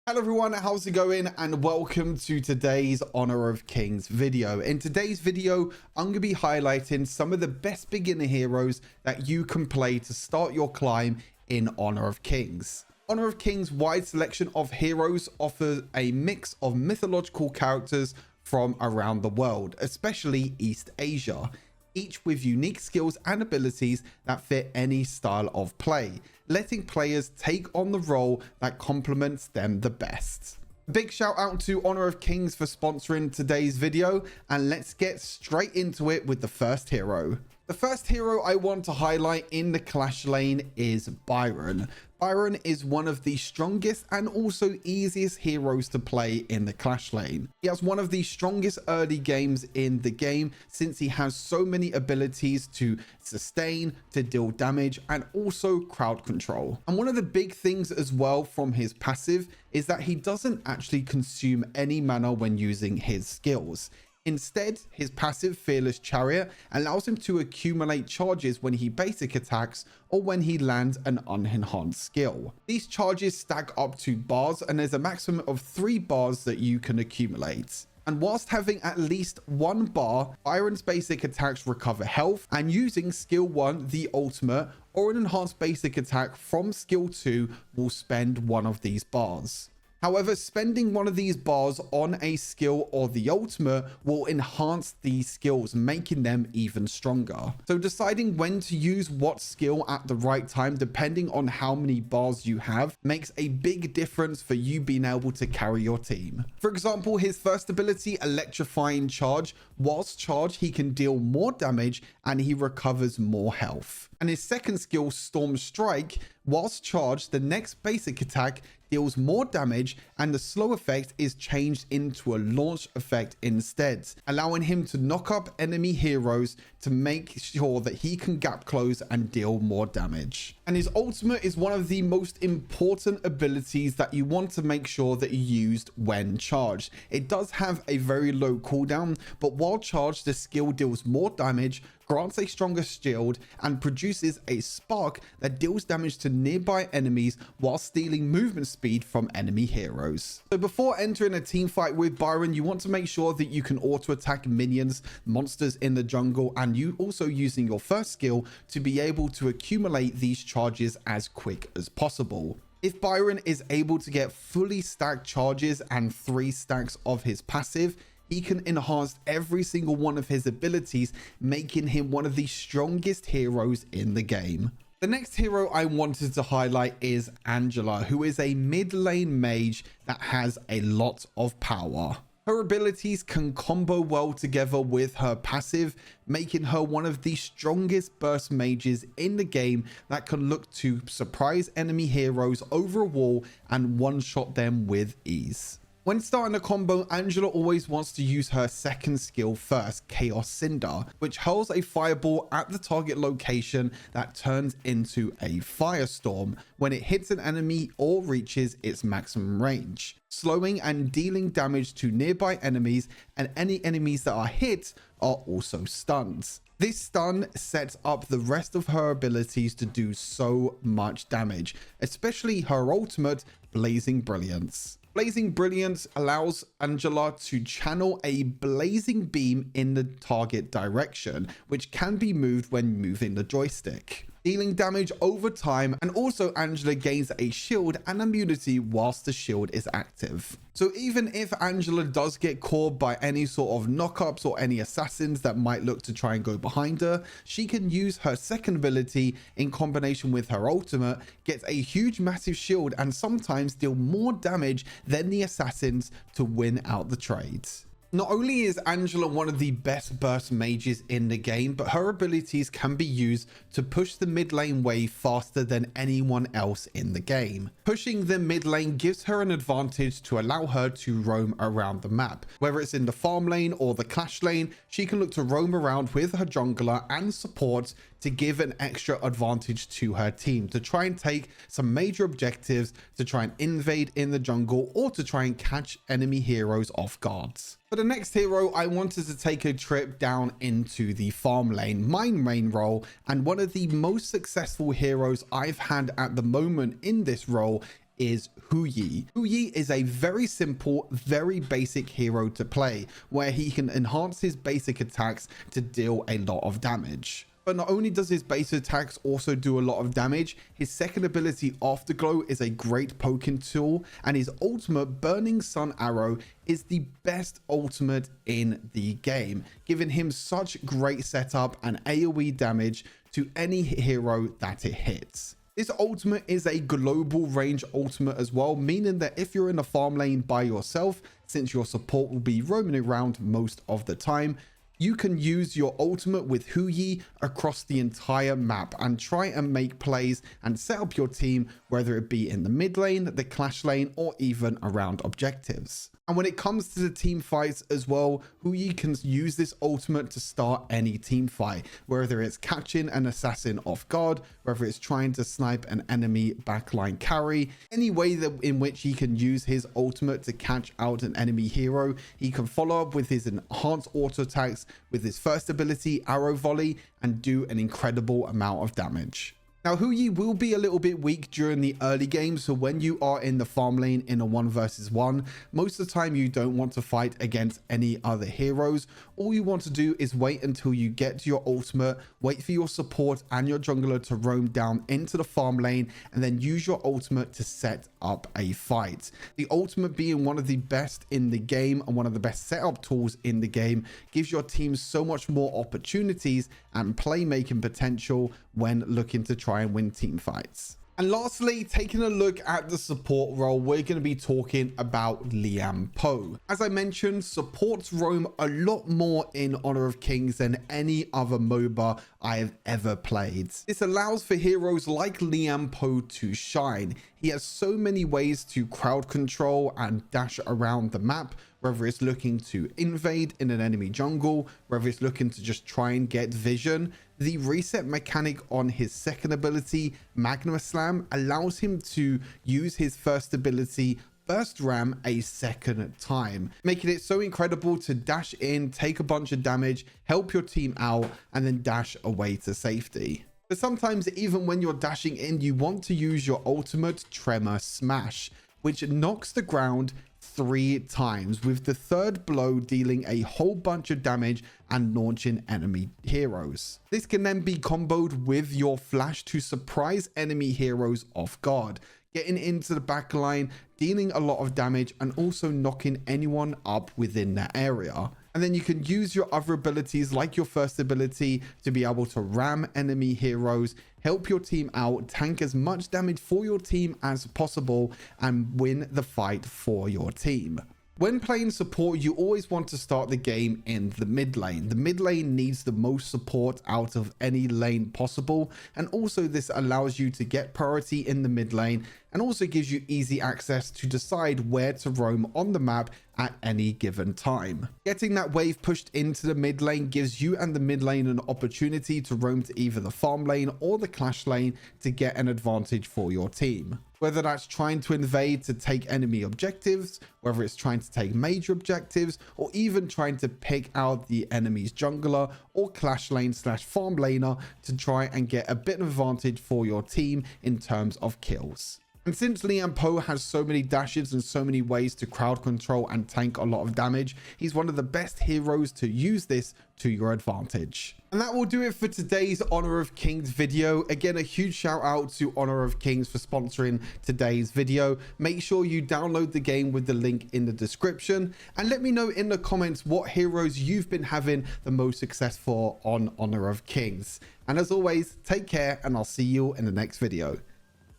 Hello everyone, how's it going? And welcome to today's Honor of Kings video. In today's video, I'm going to be highlighting some of the best beginner heroes that you can play to start your climb in Honor of Kings. Honor of Kings' wide selection of heroes offers a mix of mythological characters from around the world, especially East Asia, each with unique skills and abilities that fit any style of play, letting players take on the role that complements them the best. Big shout out to Honor of Kings for sponsoring today's video, and let's get straight into it with the first hero. The first hero I want to highlight in the Clash lane is Byron. Byron is one of the strongest and also easiest heroes to play in the Clash lane. He has one of the strongest early games in the game since he has so many abilities to sustain, to deal damage, and also crowd control. And one of the big things as well from his passive is that he doesn't actually consume any mana when using his skills. Instead, his passive Fearless Chariot allows him to accumulate charges when he basic attacks or when he lands an unenhanced skill. These charges stack up to bars, and there's a maximum of 3 bars that you can accumulate. And whilst having at least 1 bar, Byron's basic attacks recover health, and using skill 1, the ultimate, or an enhanced basic attack from skill 2 will spend one of these bars. However, spending one of these bars on a skill or the ultimate will enhance these skills, making them even stronger. So deciding when to use what skill at the right time, depending on how many bars you have, makes a big difference for you being able to carry your team. For example, his first ability, Electrifying Charge, whilst charged, he can deal more damage and he recovers more health. And his second skill, Storm Strike, whilst charged, the next basic attack deals more damage, and the slow effect is changed into a launch effect instead, allowing him to knock up enemy heroes to make sure that he can gap close and deal more damage. And his ultimate is one of the most important abilities that you want to make sure that you used when charged. It does have a very low cooldown, but while charged, the skill deals more damage, grants a stronger shield, and produces a spark that deals damage to nearby enemies while stealing movement speed from enemy heroes. So before entering a team fight with Byron, you want to make sure that you can auto attack minions, monsters in the jungle, and you also using your first skill to be able to accumulate these charges as quick as possible. If Byron is able to get fully stacked charges and 3 stacks of his passive, he can enhance every single one of his abilities, making him one of the strongest heroes in the game. The next hero I wanted to highlight is Angela, who is a mid lane mage that has a lot of power. Her abilities can combo well together with her passive, making her one of the strongest burst mages in the game that can look to surprise enemy heroes over a wall and one-shot them with ease. When starting a combo, Angela always wants to use her second skill first, Chaos Cinder, which hurls a fireball at the target location that turns into a firestorm when it hits an enemy or reaches its maximum range, slowing and dealing damage to nearby enemies, and any enemies that are hit are also stunned. This stun sets up the rest of her abilities to do so much damage, especially her ultimate, Blazing Brilliance. Blazing Brilliance allows Angela to channel a blazing beam in the target direction, which can be moved when moving the joystick, dealing damage over time, and also Angela gains a shield and immunity whilst the shield is active. So even if Angela does get caught by any sort of knockups or any assassins that might look to try and go behind her, she can use her second ability in combination with her ultimate, gets a huge massive shield, and sometimes deal more damage than the assassins to win out the trades. Not only is Angela one of the best burst mages in the game, but her abilities can be used to push the mid lane wave faster than anyone else in the game. Pushing the mid lane gives her an advantage to allow her to roam around the map. Whether it's in the farm lane or the Clash lane, she can look to roam around with her jungler and support to give an extra advantage to her team, to try and take some major objectives, to try and invade in the jungle, or to try and catch enemy heroes off guard. For the next hero, I wanted to take a trip down into the farm lane, my main role, and one of the most successful heroes I've had at the moment in this role is Huyi. Huyi is a very simple, very basic hero to play, where he can enhance his basic attacks to deal a lot of damage. But not only does his base attacks also do a lot of damage, his second ability, Afterglow, is a great poking tool, and his ultimate, Burning Sun Arrow, is the best ultimate in the game, giving him such great setup and AoE damage to any hero that it hits. This ultimate is a global range ultimate as well, meaning that if you're in a farm lane by yourself, since your support will be roaming around most of the time, you can use your ultimate with Huyi across the entire map and try and make plays and set up your team, whether it be in the mid lane, the clash lane, or even around objectives. And when it comes to the team fights as well, Huyi can use this ultimate to start any team fight, whether it's catching an assassin off guard, whether it's trying to snipe an enemy backline carry, any way that in which he can use his ultimate to catch out an enemy hero. He can follow up with his enhanced auto attacks with his first ability, Arrow Volley, and do an incredible amount of damage. Now, Huyi will be a little bit weak during the early game, so when you are in the farm lane in a 1 versus 1, most of the time you don't want to fight against any other heroes. All you want to do is wait until you get to your ultimate, wait for your support and your jungler to roam down into the farm lane, and then use your ultimate to set up a fight. The ultimate, being one of the best in the game and one of the best setup tools in the game, gives your team so much more opportunities and playmaking potential when looking to try and win team fights. And lastly, taking a look at the support role, we're going to be talking about Liam Poe. As I mentioned, supports roam a lot more in Honor of Kings than any other MOBA I have ever played. This allows for heroes like Liam Poe to shine. He has so many ways to crowd control and dash around the map, whether it's looking to invade in an enemy jungle, whether it's looking to just try and get vision. The reset mechanic on his second ability, Magma Slam, allows him to use his first ability, Burst Ram, a second time, making it so incredible to dash in, take a bunch of damage, help your team out, and then dash away to safety. But sometimes even when you're dashing in, you want to use your ultimate, Tremor Smash, which knocks the ground 3 times, with the third blow dealing a whole bunch of damage and launching enemy heroes. This can then be comboed with your flash to surprise enemy heroes off guard, getting into the back line, dealing a lot of damage, and also knocking anyone up within that area. And then you can use your other abilities like your first ability to be able to ram enemy heroes, help your team out, tank as much damage for your team as possible, and win the fight for your team. When playing support, you always want to start the game in the mid lane. The mid lane needs the most support out of any lane possible, and also this allows you to get priority in the mid lane and also gives you easy access to decide where to roam on the map at any given time. Getting that wave pushed into the mid lane gives you and the mid lane an opportunity to roam to either the farm lane or the clash lane to get an advantage for your team. Whether that's trying to invade to take enemy objectives, whether it's trying to take major objectives, or even trying to pick out the enemy's jungler or clash lane / farm laner to try and get a bit of advantage for your team in terms of kills. And since Liam Poe has so many dashes and so many ways to crowd control and tank a lot of damage, he's one of the best heroes to use this to your advantage. And that will do it for today's Honor of Kings video. Again, a huge shout out to Honor of Kings for sponsoring today's video. Make sure you download the game with the link in the description, and let me know in the comments what heroes you've been having the most success for on Honor of Kings. And as always, take care, and I'll see you in the next video.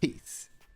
Peace.